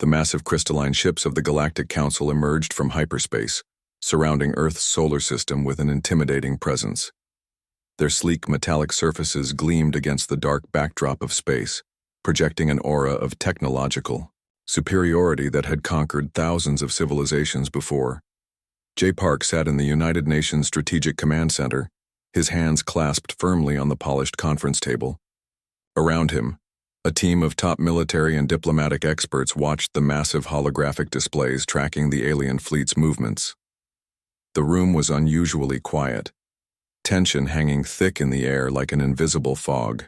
The massive crystalline ships of the Galactic Council emerged from hyperspace, surrounding Earth's solar system with an intimidating presence. Their sleek metallic surfaces gleamed against the dark backdrop of space, projecting an aura of technological superiority that had conquered thousands of civilizations before. J. Park sat in the United Nations Strategic Command Center, his hands clasped firmly on the polished conference table. Around him, a team of top military and diplomatic experts watched the massive holographic displays tracking the alien fleet's movements. The room was unusually quiet, tension hanging thick in the air like an invisible fog.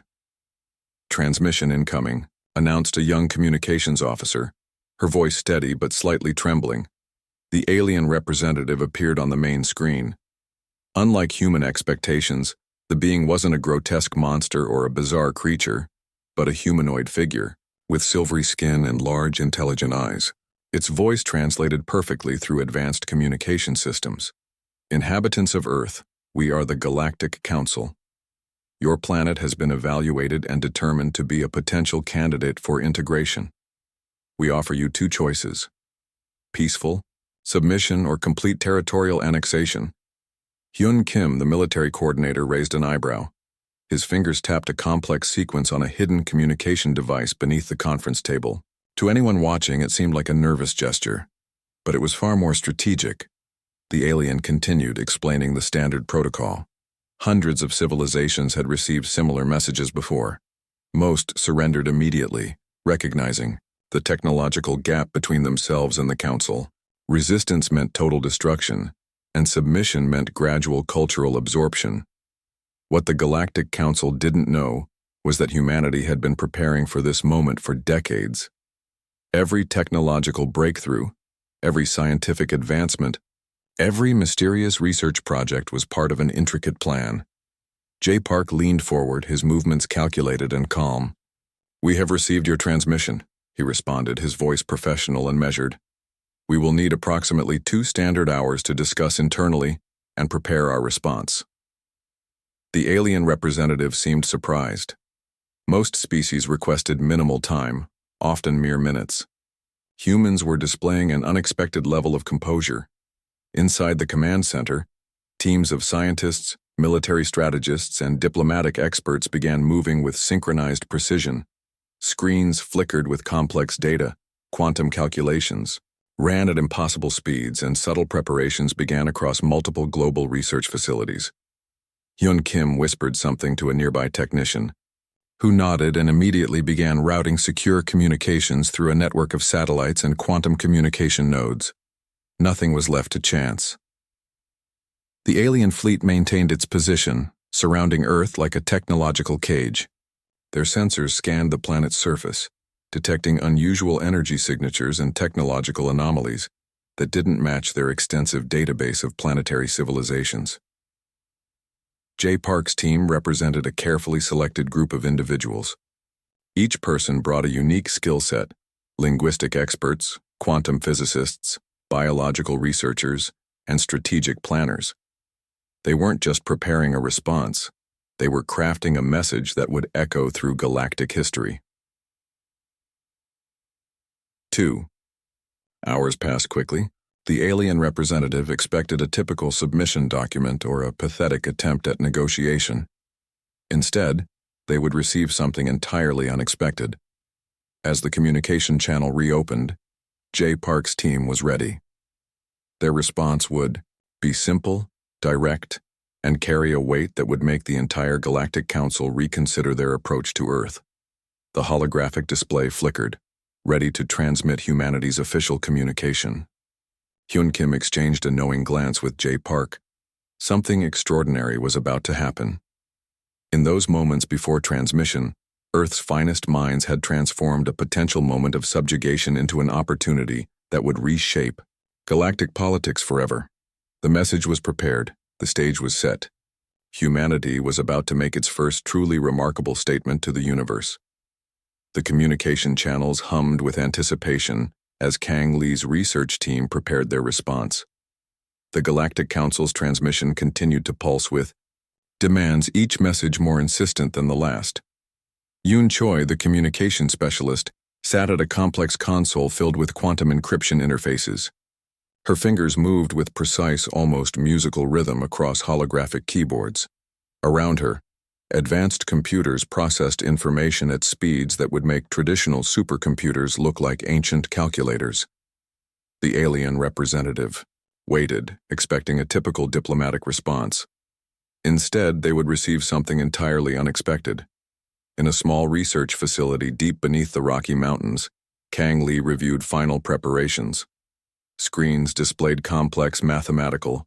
"Transmission incoming," announced a young communications officer, her voice steady but slightly trembling. The alien representative appeared on the main screen. Unlike human expectations, the being wasn't a grotesque monster or a bizarre creature, but a humanoid figure, with silvery skin and large, intelligent eyes. Its voice translated perfectly through advanced communication systems. "Inhabitants of Earth, we are the Galactic Council. Your planet has been evaluated and determined to be a potential candidate for integration. We offer you two choices: peaceful submission or complete territorial annexation." Hyun Kim, the military coordinator, raised an eyebrow. His fingers tapped a complex sequence on a hidden communication device beneath the conference table. To anyone watching, it seemed like a nervous gesture, but it was far more strategic. The alien continued, explaining the standard protocol. Hundreds of civilizations had received similar messages before. Most surrendered immediately, recognizing the technological gap between themselves and the Council. Resistance meant total destruction, and submission meant gradual cultural absorption. What the Galactic Council didn't know was that humanity had been preparing for this moment for decades. Every technological breakthrough, every scientific advancement, every mysterious research project was part of an intricate plan. J. Park leaned forward, his movements calculated and calm. "We have received your transmission," he responded, his voice professional and measured. "We will need approximately 2 standard hours to discuss internally and prepare our response." The alien representative seemed surprised. Most species requested minimal time, often mere minutes. Humans were displaying an unexpected level of composure. Inside the command center, teams of scientists, military strategists, and diplomatic experts began moving with synchronized precision. Screens flickered with complex data, quantum calculations ran at impossible speeds, and subtle preparations began across multiple global research facilities. Hyun Kim whispered something to a nearby technician, who nodded and immediately began routing secure communications through a network of satellites and quantum communication nodes. Nothing was left to chance. The alien fleet maintained its position, surrounding Earth like a technological cage. Their sensors scanned the planet's surface, detecting unusual energy signatures and technological anomalies that didn't match their extensive database of planetary civilizations. J. Park's team represented a carefully selected group of individuals. Each person brought a unique skill set: linguistic experts, quantum physicists, biological researchers, and strategic planners. They weren't just preparing a response, they were crafting a message that would echo through galactic history. 2. Hours passed quickly. The alien representative expected a typical submission document or a pathetic attempt at negotiation. Instead, they would receive something entirely unexpected. As the communication channel reopened, J. Park's team was ready. Their response would be simple, direct, and carry a weight that would make the entire Galactic Council reconsider their approach to Earth. The holographic display flickered, ready to transmit humanity's official communication. Hyun Kim exchanged a knowing glance with J. Park. Something extraordinary was about to happen. In those moments before transmission, Earth's finest minds had transformed a potential moment of subjugation into an opportunity that would reshape galactic politics forever. The message was prepared, the stage was set. Humanity was about to make its first truly remarkable statement to the universe. The communication channels hummed with anticipation as Kang Lee's research team prepared their response. The Galactic Council's transmission continued to pulse with demands, each message more insistent than the last. Yoon Choi, the communication specialist, sat at a complex console filled with quantum encryption interfaces. Her fingers moved with precise, almost musical rhythm across holographic keyboards. Around her, advanced computers processed information at speeds that would make traditional supercomputers look like ancient calculators. The alien representative waited, expecting a typical diplomatic response. Instead, they would receive something entirely unexpected. In a small research facility deep beneath the Rocky Mountains, Kang Lee reviewed final preparations. Screens displayed complex mathematical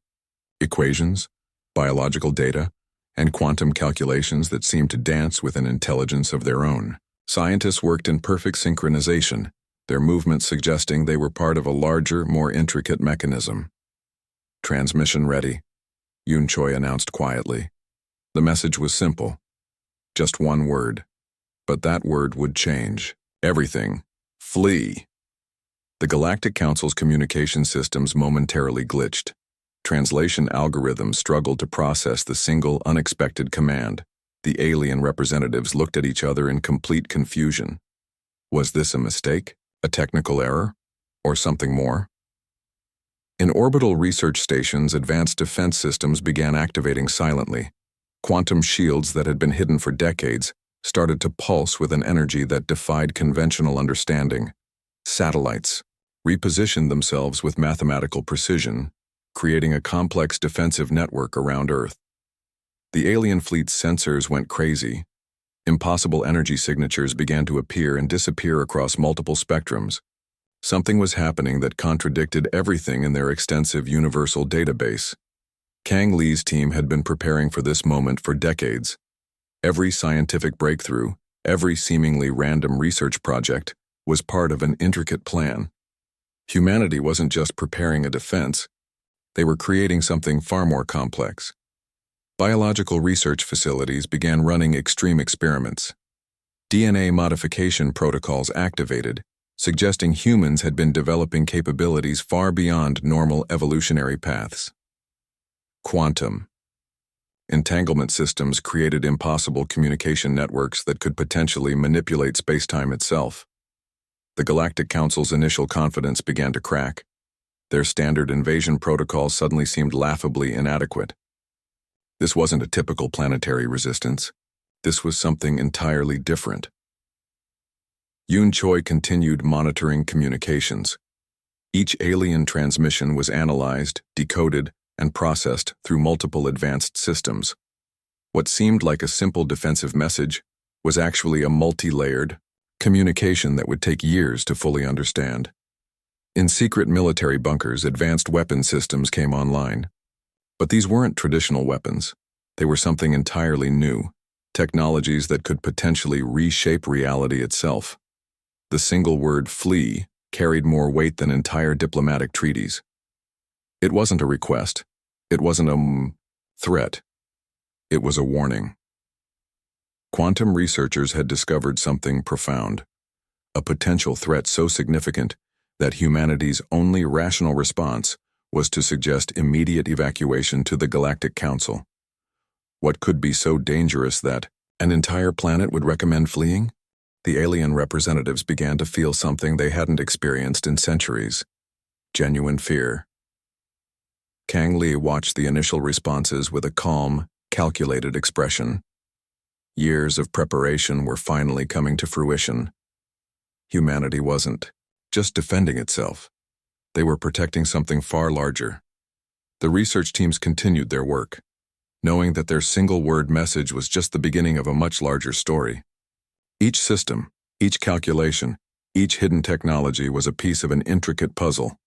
equations, biological data, and quantum calculations that seemed to dance with an intelligence of their own. Scientists worked in perfect synchronization, their movements suggesting they were part of a larger, more intricate mechanism. "Transmission ready," Yoon Choi announced quietly. The message was simple. Just one word. But that word would change everything. Flee. The Galactic Council's communication systems momentarily glitched. Translation algorithms struggled to process the single, unexpected command. The alien representatives looked at each other in complete confusion. Was this a mistake? A technical error? Or something more? In orbital research stations, advanced defense systems began activating silently. Quantum shields that had been hidden for decades started to pulse with an energy that defied conventional understanding. Satellites repositioned themselves with mathematical precision, creating a complex defensive network around Earth. The alien fleet's sensors went crazy. Impossible energy signatures began to appear and disappear across multiple spectrums. Something was happening that contradicted everything in their extensive universal database. Kang Lee's team had been preparing for this moment for decades. Every scientific breakthrough, every seemingly random research project, was part of an intricate plan. Humanity wasn't just preparing a defense, they were creating something far more complex. Biological research facilities began running extreme experiments. DNA modification protocols activated, suggesting humans had been developing capabilities far beyond normal evolutionary paths. Quantum entanglement systems created impossible communication networks that could potentially manipulate spacetime itself. The Galactic Council's initial confidence began to crack. Their standard invasion protocols suddenly seemed laughably inadequate. This wasn't a typical planetary resistance. This was something entirely different. Yoon Choi continued monitoring communications. Each alien transmission was analyzed, decoded, and processed through multiple advanced systems. What seemed like a simple defensive message was actually a multi-layered communication that would take years to fully understand. In secret military bunkers, advanced weapon systems came online. But these weren't traditional weapons. They were something entirely new, technologies that could potentially reshape reality itself. The single word "flee" carried more weight than entire diplomatic treaties. It wasn't a request. It wasn't a threat. It was a warning. Quantum researchers had discovered something profound, a potential threat so significant that humanity's only rational response was to suggest immediate evacuation to the Galactic Council. What could be so dangerous that an entire planet would recommend fleeing? The alien representatives began to feel something they hadn't experienced in centuries: genuine fear. Kang Lee watched the initial responses with a calm, calculated expression. Years of preparation were finally coming to fruition. Humanity wasn't just defending itself. They were protecting something far larger. The research teams continued their work, knowing that their single-word message was just the beginning of a much larger story. Each system, each calculation, each hidden technology was a piece of an intricate puzzle.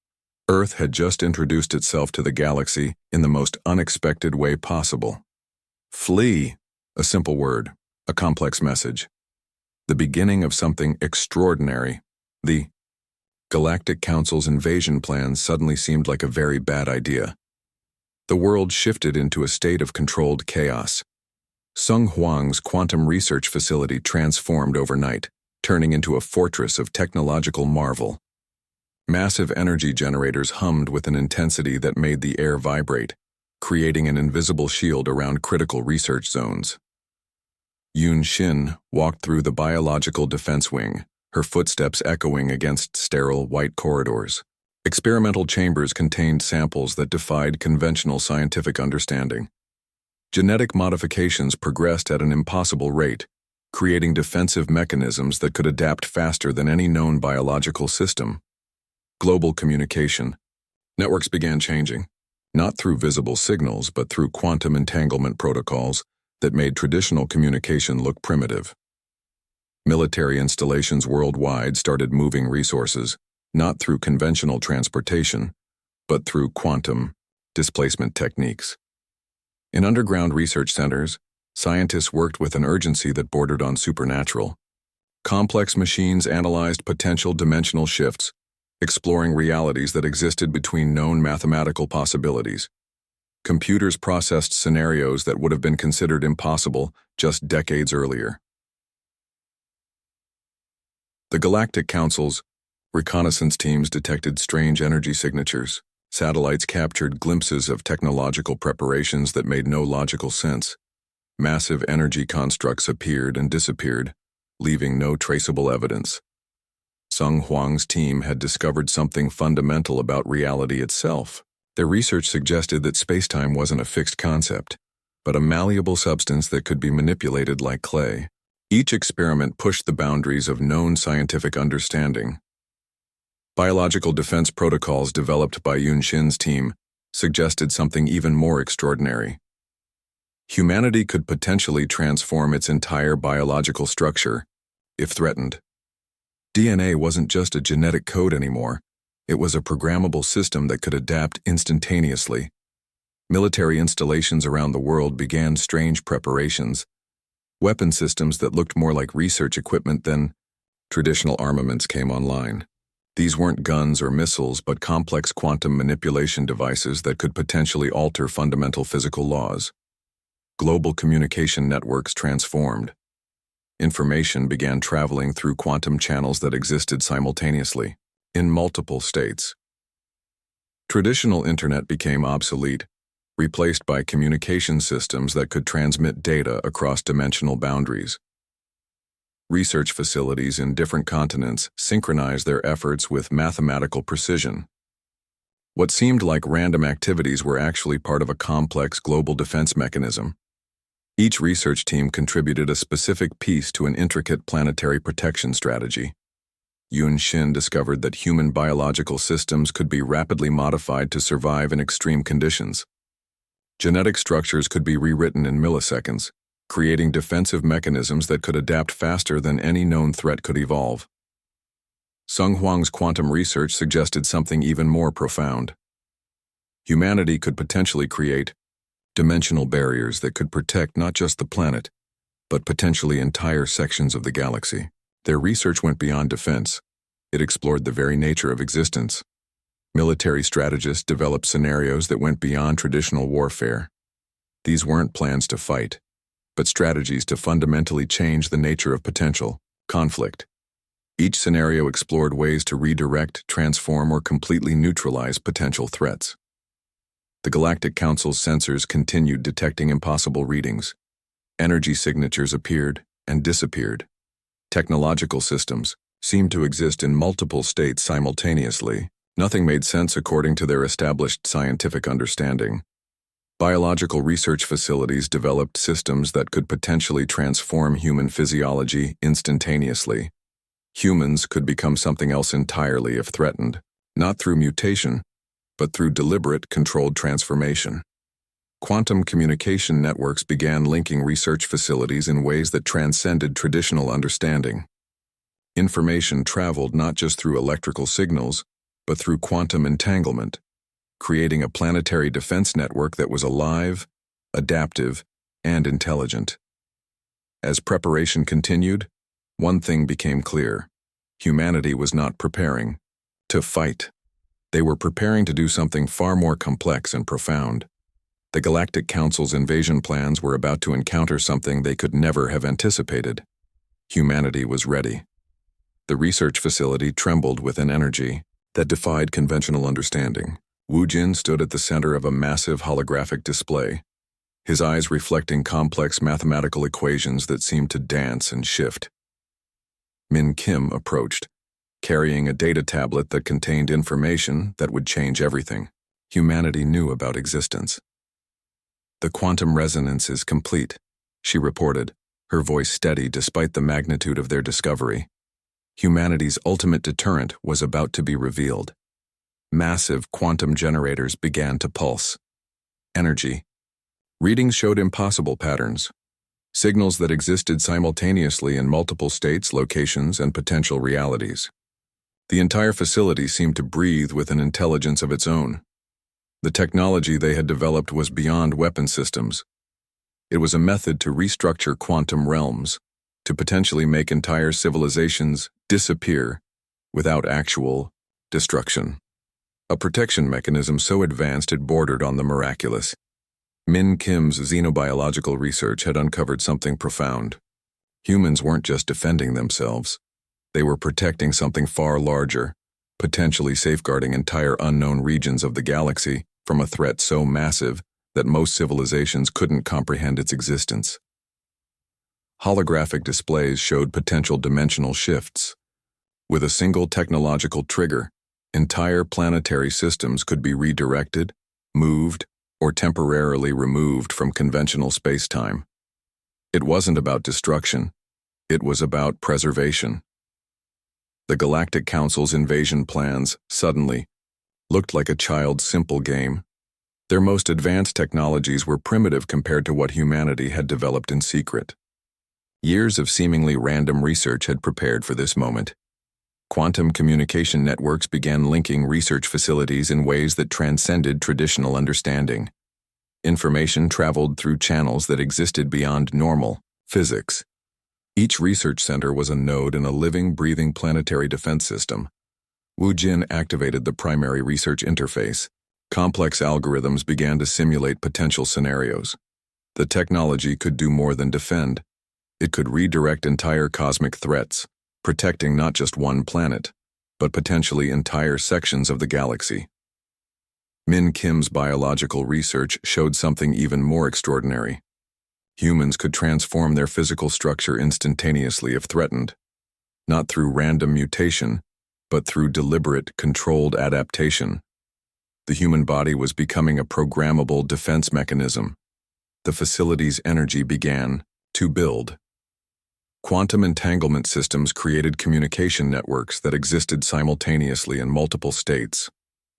Earth had just introduced itself to the galaxy in the most unexpected way possible. Flee, a simple word, a complex message. The beginning of something extraordinary. The Galactic Council's invasion plans suddenly seemed like a very bad idea. The world shifted into a state of controlled chaos. Sung Huang's quantum research facility transformed overnight, turning into a fortress of technological marvel. Massive energy generators hummed with an intensity that made the air vibrate, creating an invisible shield around critical research zones. Yoon Shin walked through the biological defense wing, her footsteps echoing against sterile white corridors. Experimental chambers contained samples that defied conventional scientific understanding. Genetic modifications progressed at an impossible rate, creating defensive mechanisms that could adapt faster than any known biological system. Global communication. Networks began changing, not through visible signals but through quantum entanglement protocols that made traditional communication look primitive. Military installations worldwide started moving resources, not through conventional transportation, but through quantum displacement techniques. In underground research centers, scientists worked with an urgency that bordered on supernatural. Complex machines analyzed potential dimensional shifts, exploring realities that existed between known mathematical possibilities. Computers processed scenarios that would have been considered impossible just decades earlier. The Galactic Council's reconnaissance teams detected strange energy signatures. Satellites captured glimpses of technological preparations that made no logical sense. Massive energy constructs appeared and disappeared, leaving no traceable evidence. Sung Huang's team had discovered something fundamental about reality itself. Their research suggested that spacetime wasn't a fixed concept, but a malleable substance that could be manipulated like clay. Each experiment pushed the boundaries of known scientific understanding. Biological defense protocols developed by Yun Xin's team suggested something even more extraordinary. Humanity could potentially transform its entire biological structure, if threatened. DNA wasn't just a genetic code anymore, it was a programmable system that could adapt instantaneously. Military installations around the world began strange preparations, weapon systems that looked more like research equipment than traditional armaments came online. These weren't guns or missiles, but complex quantum manipulation devices that could potentially alter fundamental physical laws. Global communication networks transformed. Information began traveling through quantum channels that existed simultaneously, in multiple states. Traditional internet became obsolete, replaced by communication systems that could transmit data across dimensional boundaries. Research facilities in different continents synchronized their efforts with mathematical precision. What seemed like random activities were actually part of a complex global defense mechanism. Each research team contributed a specific piece to an intricate planetary protection strategy. Yun Xin discovered that human biological systems could be rapidly modified to survive in extreme conditions. Genetic structures could be rewritten in milliseconds, creating defensive mechanisms that could adapt faster than any known threat could evolve. Sung Huang's quantum research suggested something even more profound. Humanity could potentially create dimensional barriers that could protect not just the planet, but potentially entire sections of the galaxy. Their research went beyond defense. It explored the very nature of existence. Military strategists developed scenarios that went beyond traditional warfare. These weren't plans to fight, but strategies to fundamentally change the nature of potential conflict. Each scenario explored ways to redirect, transform, or completely neutralize potential threats. The Galactic Council's sensors continued detecting impossible readings. Energy signatures appeared and disappeared. Technological systems seemed to exist in multiple states simultaneously. Nothing made sense according to their established scientific understanding. Biological research facilities developed systems that could potentially transform human physiology instantaneously. Humans could become something else entirely if threatened, not through mutation, but through deliberate, controlled transformation. Quantum communication networks began linking research facilities in ways that transcended traditional understanding. Information traveled not just through electrical signals, but through quantum entanglement, creating a planetary defense network that was alive, adaptive, and intelligent. As preparation continued, one thing became clear: humanity was not preparing to fight. They were preparing to do something far more complex and profound. The Galactic Council's invasion plans were about to encounter something they could never have anticipated. Humanity was ready. The research facility trembled with an energy that defied conventional understanding. Wu Jin stood at the center of a massive holographic display, his eyes reflecting complex mathematical equations that seemed to dance and shift. Min Kim approached, carrying a data tablet that contained information that would change everything humanity knew about existence. "The quantum resonance is complete," she reported, her voice steady despite the magnitude of their discovery. Humanity's ultimate deterrent was about to be revealed. Massive quantum generators began to pulse. Energy. Readings showed impossible patterns. Signals that existed simultaneously in multiple states, locations, and potential realities. The entire facility seemed to breathe with an intelligence of its own. The technology they had developed was beyond weapon systems. It was a method to restructure quantum realms, to potentially make entire civilizations disappear without actual destruction. A protection mechanism so advanced it bordered on the miraculous. Min Kim's xenobiological research had uncovered something profound. Humans weren't just defending themselves. They were protecting something far larger, potentially safeguarding entire unknown regions of the galaxy from a threat so massive that most civilizations couldn't comprehend its existence. Holographic displays showed potential dimensional shifts. With a single technological trigger, entire planetary systems could be redirected, moved, or temporarily removed from conventional space-time. It wasn't about destruction. It was about preservation. The Galactic Council's invasion plans, suddenly, looked like a child's simple game. Their most advanced technologies were primitive compared to what humanity had developed in secret. Years of seemingly random research had prepared for this moment. Quantum communication networks began linking research facilities in ways that transcended traditional understanding. Information traveled through channels that existed beyond normal physics. Each research center was a node in a living, breathing planetary defense system. Wu Jin activated the primary research interface. Complex algorithms began to simulate potential scenarios. The technology could do more than defend. It could redirect entire cosmic threats, protecting not just one planet, but potentially entire sections of the galaxy. Min Kim's biological research showed something even more extraordinary. Humans could transform their physical structure instantaneously if threatened, not through random mutation, but through deliberate, controlled adaptation. The human body was becoming a programmable defense mechanism. The facility's energy began to build. Quantum entanglement systems created communication networks that existed simultaneously in multiple states.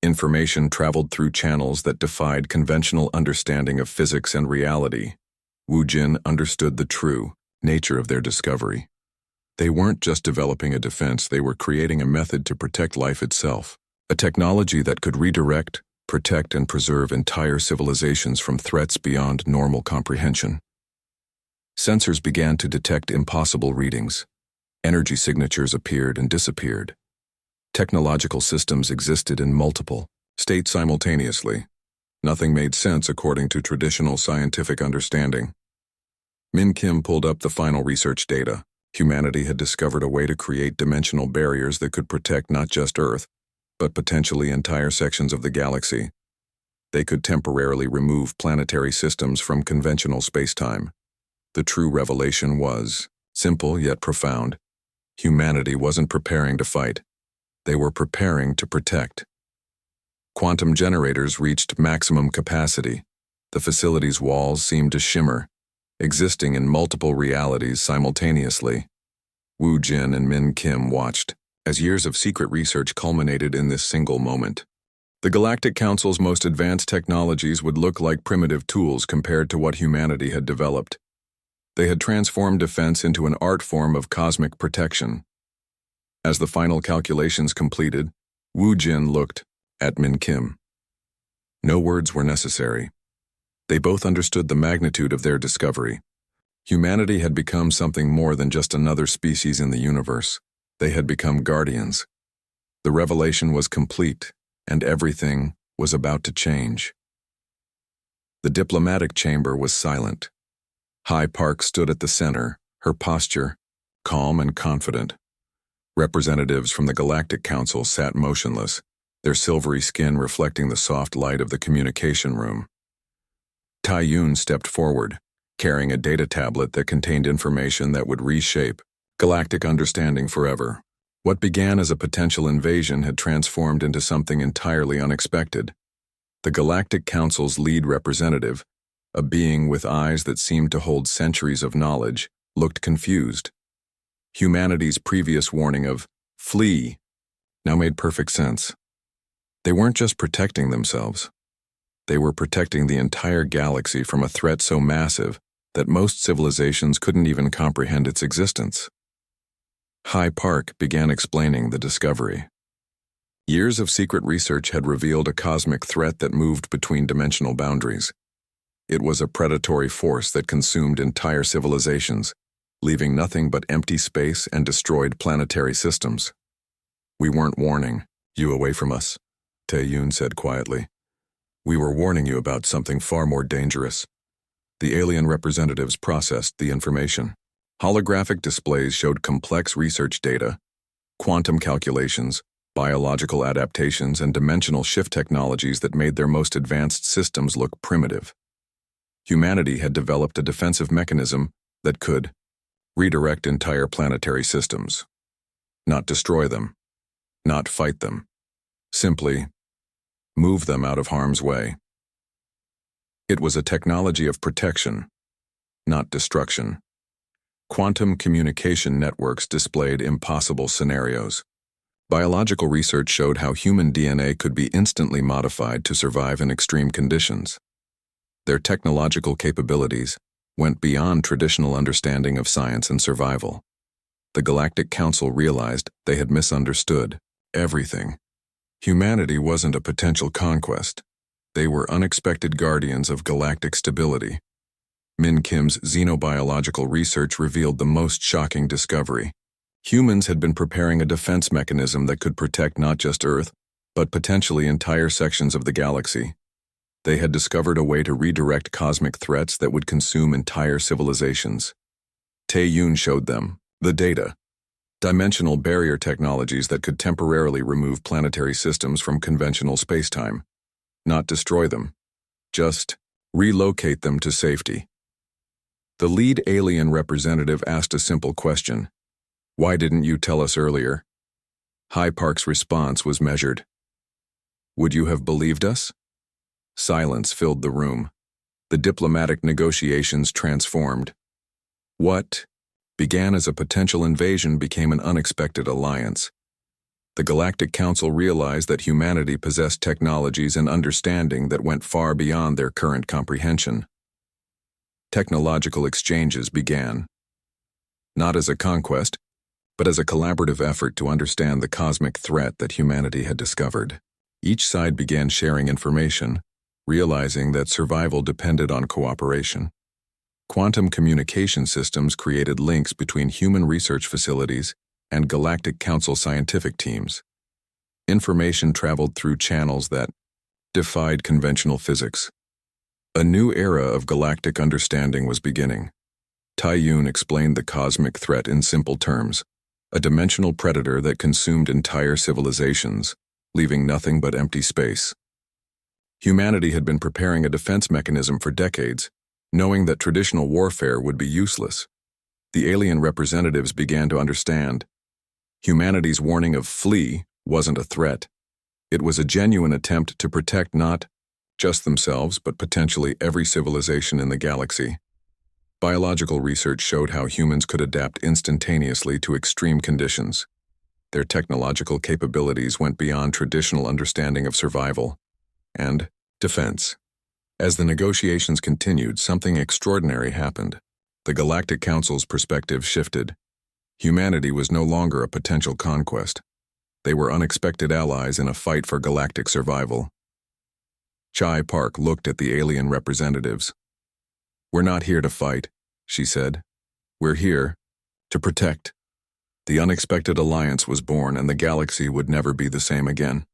Information traveled through channels that defied conventional understanding of physics and reality. Wu Jin understood the true nature of their discovery. They weren't just developing a defense, they were creating a method to protect life itself, a technology that could redirect, protect, and preserve entire civilizations from threats beyond normal comprehension. Sensors began to detect impossible readings. Energy signatures appeared and disappeared. Technological systems existed in multiple states simultaneously. Nothing made sense according to traditional scientific understanding. Min Kim pulled up the final research data. Humanity had discovered a way to create dimensional barriers that could protect not just Earth, but potentially entire sections of the galaxy. They could temporarily remove planetary systems from conventional space-time. The true revelation was simple yet profound. Humanity wasn't preparing to fight. They were preparing to protect. Quantum generators reached maximum capacity. The facility's walls seemed to shimmer, existing in multiple realities simultaneously. Wu Jin and Min Kim watched as years of secret research culminated in this single moment. The Galactic Council's most advanced technologies would look like primitive tools compared to what humanity had developed. They had transformed defense into an art form of cosmic protection. As the final calculations completed, Wu Jin looked at Min Kim. No words were necessary. They both understood the magnitude of their discovery. Humanity had become something more than just another species in the universe. They had become guardians. The revelation was complete, and everything was about to change. The diplomatic chamber was silent. High Park stood at the center, her posture calm and confident. Representatives from the Galactic Council sat motionless, their silvery skin reflecting the soft light of the communication room. Tai Yun stepped forward, carrying a data tablet that contained information that would reshape Galactic understanding forever. What began as a potential invasion had transformed into something entirely unexpected. The Galactic Council's lead representative, a being with eyes that seemed to hold centuries of knowledge, looked confused. Humanity's previous warning of "flee" now made perfect sense. They weren't just protecting themselves. They were protecting the entire galaxy from a threat so massive that most civilizations couldn't even comprehend its existence. High Park began explaining the discovery. Years of secret research had revealed a cosmic threat that moved between dimensional boundaries. It was a predatory force that consumed entire civilizations, leaving nothing but empty space and destroyed planetary systems. "We weren't warning you away from us," Tae-Yoon said quietly. "We were warning you about something far more dangerous." The alien representatives processed the information. Holographic displays showed complex research data, quantum calculations, biological adaptations, and dimensional shift technologies that made their most advanced systems look primitive. Humanity had developed a defensive mechanism that could redirect entire planetary systems. Not destroy them, not fight them, simply move them out of harm's way. It was a technology of protection, not destruction. Quantum communication networks displayed impossible scenarios. Biological research showed how human DNA could be instantly modified to survive in extreme conditions. Their technological capabilities went beyond traditional understanding of science and survival. The Galactic Council realized they had misunderstood everything. Humanity wasn't a potential conquest. They were unexpected guardians of galactic stability. Min Kim's xenobiological research revealed the most shocking discovery. Humans had been preparing a defense mechanism that could protect not just Earth, but potentially entire sections of the galaxy. They had discovered a way to redirect cosmic threats that would consume entire civilizations. Tae-Yoon showed them the data. Dimensional barrier technologies that could temporarily remove planetary systems from conventional spacetime. Not destroy them, just relocate them to safety. The lead alien representative asked a simple question. "Why didn't you tell us earlier?" High Park's response was measured. "Would you have believed us?" Silence filled the room. The diplomatic negotiations transformed. What began as a potential invasion became an unexpected alliance. The Galactic Council realized that humanity possessed technologies and understanding that went far beyond their current comprehension. Technological exchanges began, not as a conquest, but as a collaborative effort to understand the cosmic threat that humanity had discovered. Each side began sharing information, realizing that survival depended on cooperation. Quantum communication systems created links between human research facilities and Galactic Council scientific teams. Information traveled through channels that defied conventional physics. A new era of galactic understanding was beginning. Tae-Yoon explained the cosmic threat in simple terms: a dimensional predator that consumed entire civilizations, leaving nothing but empty space. Humanity had been preparing a defense mechanism for decades, knowing that traditional warfare would be useless. The alien representatives began to understand. Humanity's warning of "flee" wasn't a threat. It was a genuine attempt to protect not just themselves, but potentially every civilization in the galaxy. Biological research showed how humans could adapt instantaneously to extreme conditions. Their technological capabilities went beyond traditional understanding of survival and defense. As the negotiations continued, something extraordinary happened. The Galactic Council's perspective shifted. Humanity was no longer a potential conquest. They were unexpected allies in a fight for galactic survival. Chai Park looked at the alien representatives. "We're not here to fight," she said. "We're here to protect." The unexpected alliance was born, and the galaxy would never be the same again.